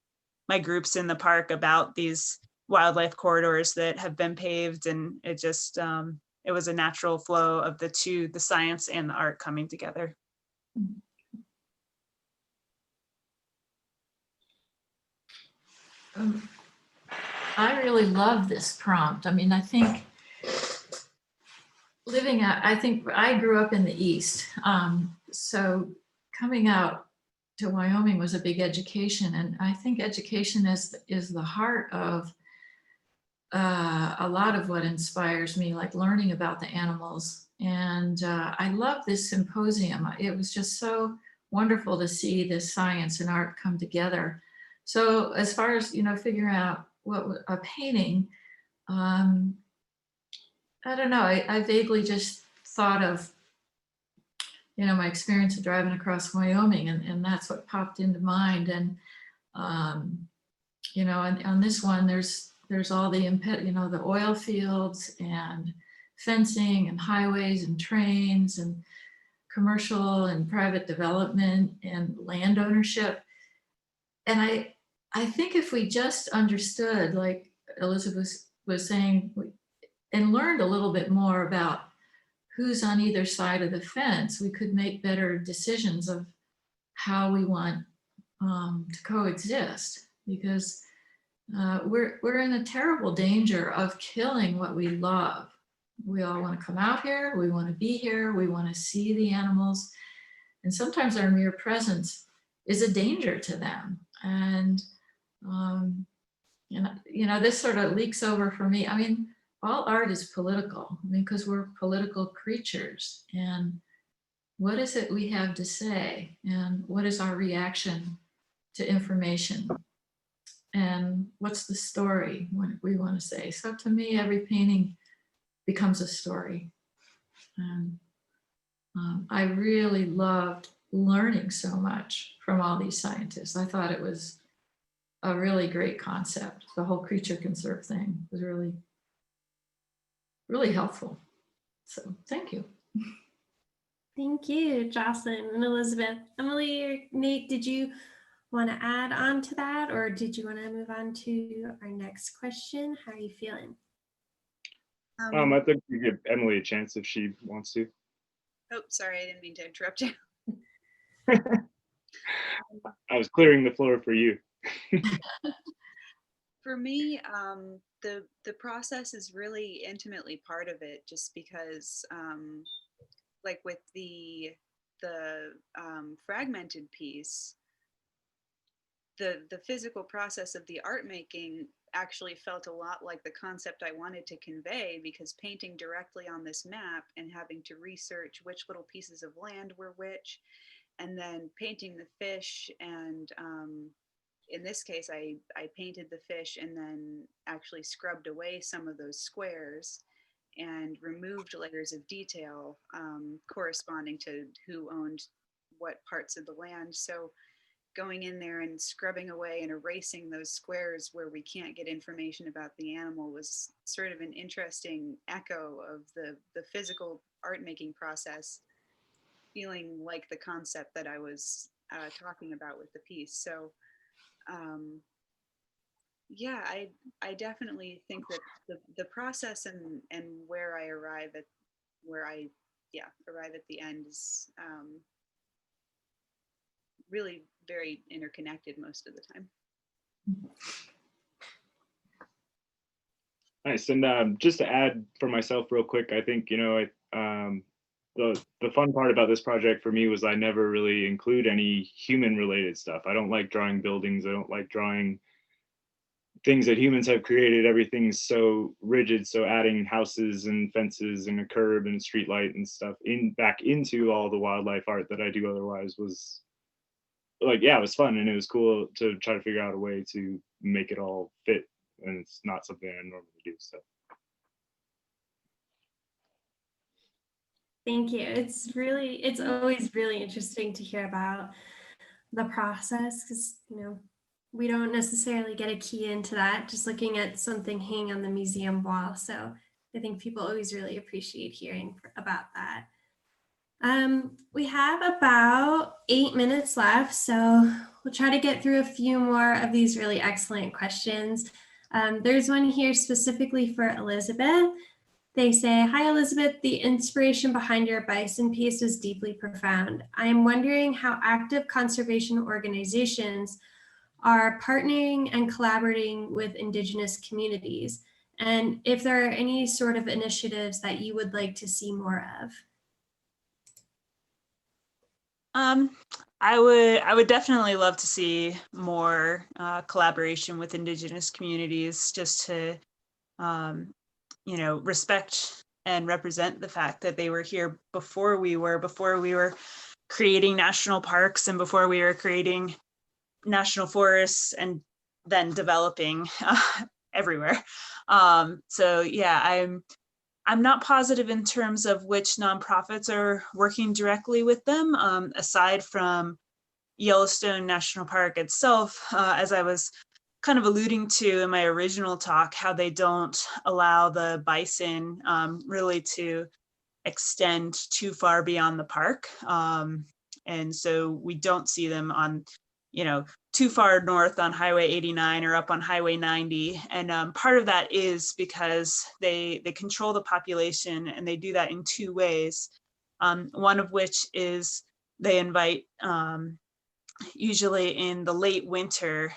my groups in the park about these wildlife corridors that have been paved, and it just it was a natural flow of the two, the science and the art coming together. I really love this prompt. I mean, I think I grew up in the East. So coming out to Wyoming was a big education. And I think education is the heart of a lot of what inspires me, like learning about the animals And I love this symposium. It was just so wonderful to see this science and art come together. So as far as, figuring out what a painting, I don't know, I vaguely just thought of, my experience of driving across Wyoming, and that's what popped into mind. And, and on this one, there's all the, the oil fields and fencing and highways and trains and commercial and private development and land ownership. And I think if we just understood, like Elizabeth was saying, and learned a little bit more about who's on either side of the fence, we could make better decisions of how we want to coexist. Because we're in a terrible danger of killing what we love. We all want to come out here, we want to be here, we want to see the animals. And sometimes our mere presence is a danger to them. And, this sort of leaks over for me. I mean, all art is political, because we're political creatures. And what is it we have to say? And what is our reaction to information? And what's the story we want to say? So to me, every painting becomes a story. And I really loved learning so much from all these scientists. I thought it was a really great concept. The whole Creature Conserve thing was really, really helpful. So thank you. Thank you, Jocelyn and Elizabeth. Emily or Nate, did you want to add on to that, or did you want to move on to our next question? How are you feeling? I think we give Emily a chance if she wants to. Oh, sorry, I didn't mean to interrupt you. I was clearing the floor for you. For me, the process is really intimately part of it, just because, like with the fragmented piece, the physical process of the art making actually felt a lot like the concept I wanted to convey, because painting directly on this map and having to research which little pieces of land were which, and then painting the fish. And in this case, I painted the fish and then actually scrubbed away some of those squares and removed layers of detail corresponding to who owned what parts of the land. So going in there and scrubbing away and erasing those squares where we can't get information about the animal was sort of an interesting echo of the physical art making process, feeling like the concept that I was talking about with the piece. So yeah, I definitely think that the process and where I arrive at the end is really very interconnected most of the time. Nice. And just to add for myself real quick, I think, the fun part about this project for me was I never really include any human related stuff. I don't like drawing buildings. I don't like drawing things that humans have created. Everything's so rigid. So adding houses and fences and a curb and a street light and stuff back into all the wildlife art that I do otherwise was like, yeah, it was fun. And it was cool to try to figure out a way to make it all fit. And it's not something I normally do. So. Thank you. It's always really interesting to hear about the process, because, we don't necessarily get a key into that just looking at something hanging on the museum wall. So I think people always really appreciate hearing about that. We have about 8 minutes left, so we'll try to get through a few more of these really excellent questions. There's one here specifically for Elizabeth. They say, "Hi, Elizabeth, the inspiration behind your bison piece was deeply profound. I am wondering how active conservation organizations are partnering and collaborating with Indigenous communities, and if there are any sort of initiatives that you would like to see more of." I would definitely love to see more collaboration with Indigenous communities, just to respect and represent the fact that they were here before we were creating national parks and before we were creating national forests and then developing everywhere. So yeah, I'm not positive in terms of which nonprofits are working directly with them, aside from Yellowstone National Park itself, as I was kind of alluding to in my original talk, how they don't allow the bison really to extend too far beyond the park. And so we don't see them on, too far north on Highway 89 or up on Highway 90. And part of that is because they control the population, and they do that in two ways. One of which is they invite, usually in the late winter,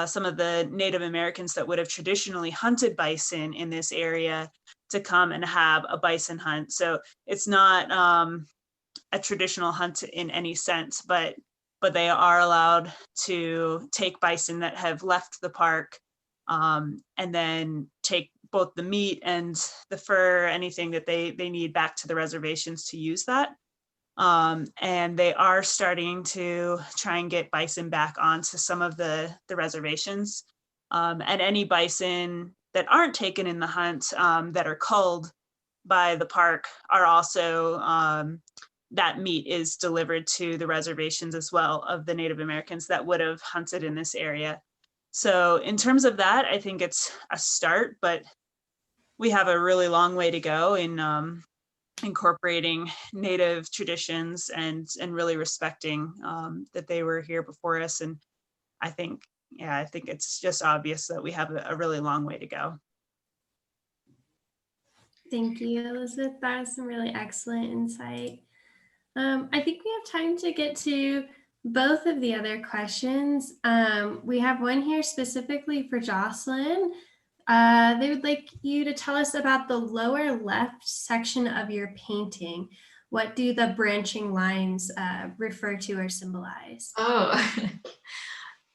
some of the Native Americans that would have traditionally hunted bison in this area to come and have a bison hunt. So it's not a traditional hunt in any sense, but they are allowed to take bison that have left the park, and then take both the meat and the fur, anything that they need, back to the reservations to use that. And they are starting to try and get bison back onto some of the reservations. And any bison that aren't taken in the hunt, that are culled by the park, are also, that meat is delivered to the reservations as well of the Native Americans that would have hunted in this area. So in terms of that, I think it's a start, but we have a really long way to go in incorporating Native traditions and really respecting that they were here before us. And I think it's just obvious that we have a really long way to go. Thank you, Elizabeth. That was some really excellent insight. I think we have time to get to both of the other questions. We have one here specifically for Jocelyn. They would like you to tell us about the lower left section of your painting. What do the branching lines refer to or symbolize? Oh,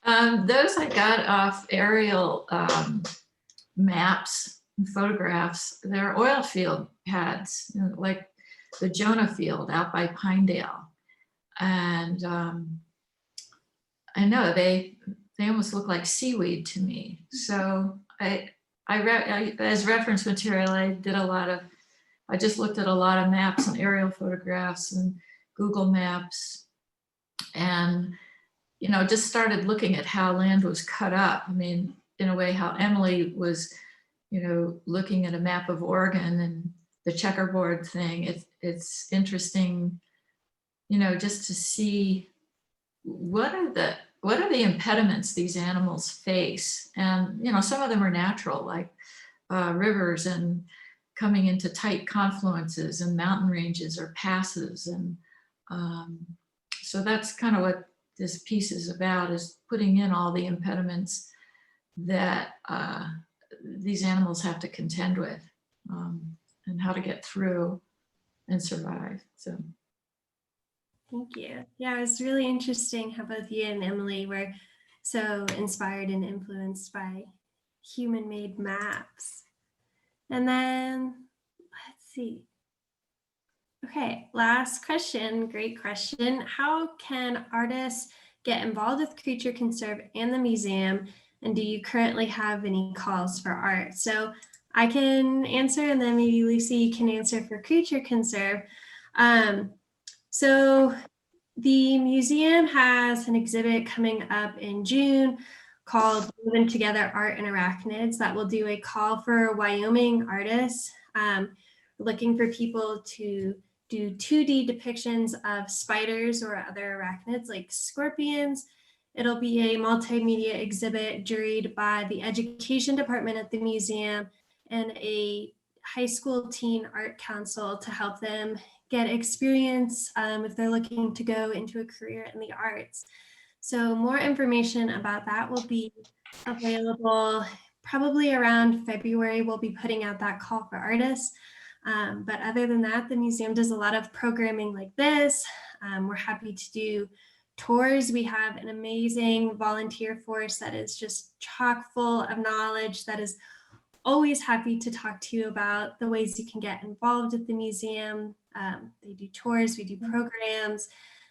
those I got off aerial maps and photographs. They're oil field pads, like the Jonah Field out by Pinedale. And I know they almost look like seaweed to me. So I as reference material, I just looked at a lot of maps and aerial photographs and Google Maps, and just started looking at how land was cut up. I mean, in a way, how Emily was, looking at a map of Oregon and the checkerboard thing. It's interesting, just to see what are the impediments these animals face. And some of them are natural, like rivers and coming into tight confluences and mountain ranges or passes. And so that's kind of what this piece is about, is putting in all the impediments that these animals have to contend with, and how to get through and survive. So thank you. Yeah, it was really interesting how both you and Emily were so inspired and influenced by human-made maps. And then let's see. Okay, last question, great question. How can artists get involved with Creature Conserve and the museum? And do you currently have any calls for art? So I can answer, and then maybe Lucy can answer for Creature Conserve. So the museum has an exhibit coming up in June called Woven Together Art and Arachnids that will do a call for Wyoming artists looking for people to do 2D depictions of spiders or other arachnids like scorpions. It'll be a multimedia exhibit juried by the education department at the museum and a high school teen art council to help them get experience if they're looking to go into a career in the arts. So more information about that will be available probably around February. We'll be putting out that call for artists. But other than that, the museum does a lot of programming like this. We're happy to do tours. We have an amazing volunteer force that is just chock full of knowledge, that is always happy to talk to you about the ways you can get involved at the museum. They do tours, we do programs.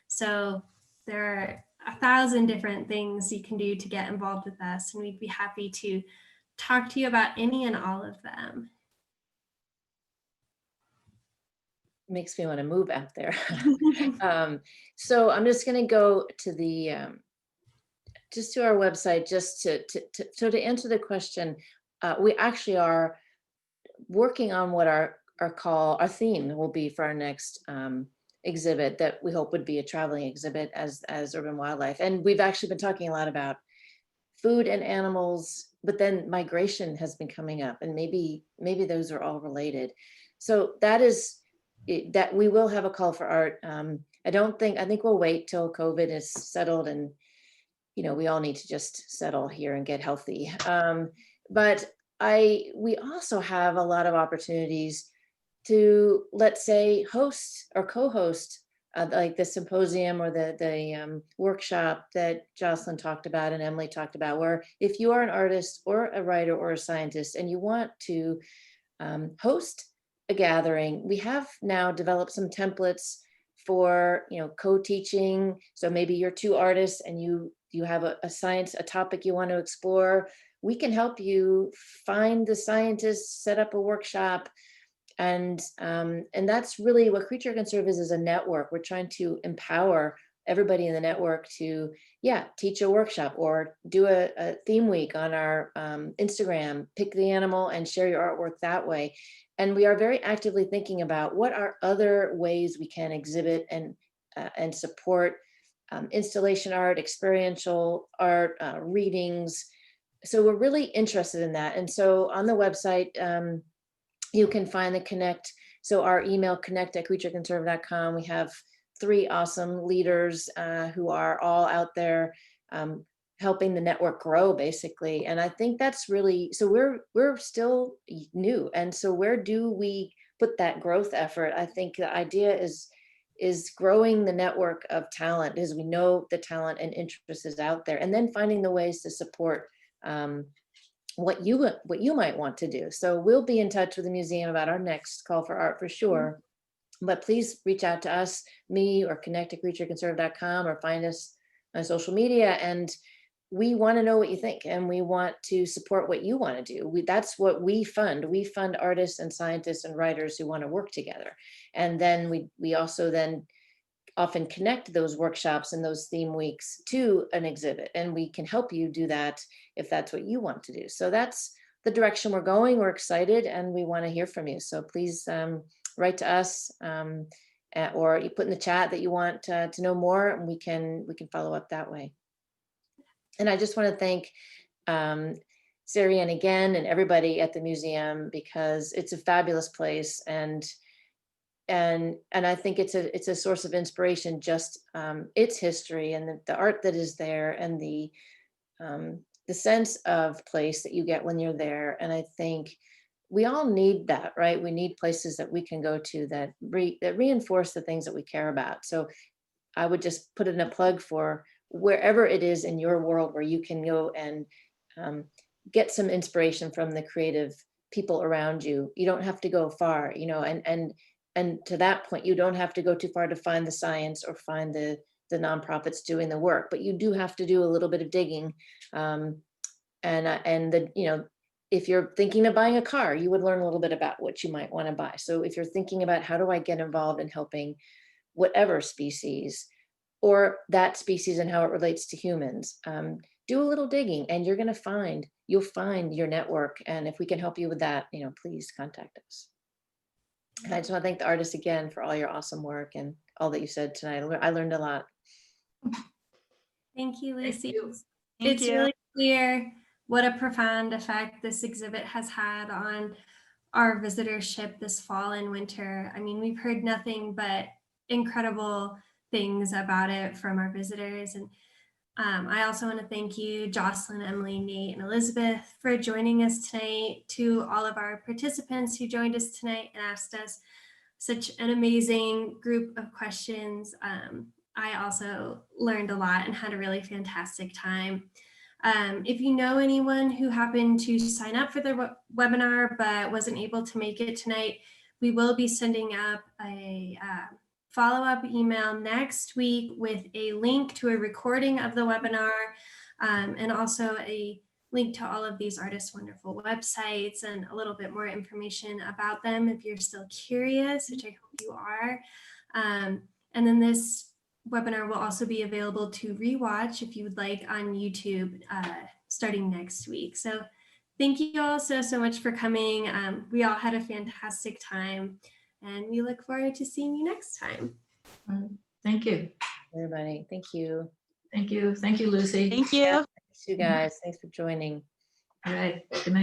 So there are 1,000 different things you can do to get involved with us, and we'd be happy to talk to you about any and all of them. Makes me want to move out there. So I'm just going to go to the just to our website, just to answer the question. We actually are working on what our theme will be for our next exhibit that we hope would be a traveling exhibit as urban wildlife. And we've actually been talking a lot about food and animals, but then migration has been coming up, and maybe those are all related. So that is that we will have a call for art. I think we'll wait till COVID is settled, and we all need to just settle here and get healthy. But we also have a lot of opportunities to, let's say, host or co-host like the symposium or the workshop that Jocelyn talked about and Emily talked about, where if you are an artist or a writer or a scientist and you want to host a gathering, we have now developed some templates for co-teaching. So maybe you're two artists and you have a topic you want to explore. We can help you find the scientists, set up a workshop, and that's really what Creature Conserve is a network. We're trying to empower everybody in the network to teach a workshop or do a theme week on our Instagram, pick the animal and share your artwork that way. And we are very actively thinking about what are other ways we can exhibit and support installation art, experiential art, readings. So we're really interested in that. And so on the website, you can find the connect. So our email, connect@creatureconserve.com. We have 3 awesome leaders who are all out there helping the network grow, basically. And I think that's really, so we're still new. And so where do we put that growth effort? I think the idea is growing the network of talent, as we know the talent and interest is out there, and then finding the ways to support what you might want to do. So we'll be in touch with the museum about our next call for art for sure. But please reach out to us, me, or connect@creatureconserve.com, or find us on social media. And we want to know what you think, and we want to support what you want to do. That's what we fund. We fund artists and scientists and writers who want to work together. And then we also then often connect those workshops and those theme weeks to an exhibit, and we can help you do that if that's what you want to do. So that's the direction we're going. We're excited and we want to hear from you. So please write to us or you put in the chat that you want to know more, and we can follow up that way. And I just want to thank Sari Ann again and everybody at the museum, because it's a fabulous place, and I think it's a source of inspiration, just its history and the art that is there, and the sense of place that you get when you're there. And I think we all need that, right? We need places that we can go to that reinforce the things that we care about. So I would just put in a plug for wherever it is in your world where you can go and get some inspiration from the creative people around you. You don't have to go far, and to that point, you don't have to go too far to find the science or find the nonprofits doing the work, but you do have to do a little bit of digging. If you're thinking of buying a car, you would learn a little bit about what you might want to buy. So if you're thinking about how do I get involved in helping whatever species, or that species and how it relates to humans, do a little digging, and you'll find your network. And if we can help you with that, please contact us. And I just want to thank the artists again for all your awesome work and all that you said tonight. I learned a lot. Thank you, Lucy. Thank It's you. really clear what a profound effect this exhibit has had on our visitorship this fall and winter. I mean, we've heard nothing but incredible things about it from our visitors. And I also want to thank you, Jocelyn, Emily, Nate, and Elizabeth, for joining us tonight. To all of our participants who joined us tonight and asked us such an amazing group of questions. I also learned a lot and had a really fantastic time. If you know anyone who happened to sign up for the webinar but wasn't able to make it tonight, we will be sending up a follow-up email next week with a link to a recording of the webinar, and also a link to all of these artists' wonderful websites and a little bit more information about them if you're still curious, which I hope you are. And then this webinar will also be available to rewatch if you would like on YouTube starting next week. So thank you all so much for coming. We all had a fantastic time, and we look forward to seeing you next time. Thank you. Everybody, thank you. Thank you. Thank you, Lucy. Thank you. Thanks, you guys. Thanks for joining. All right. Good night.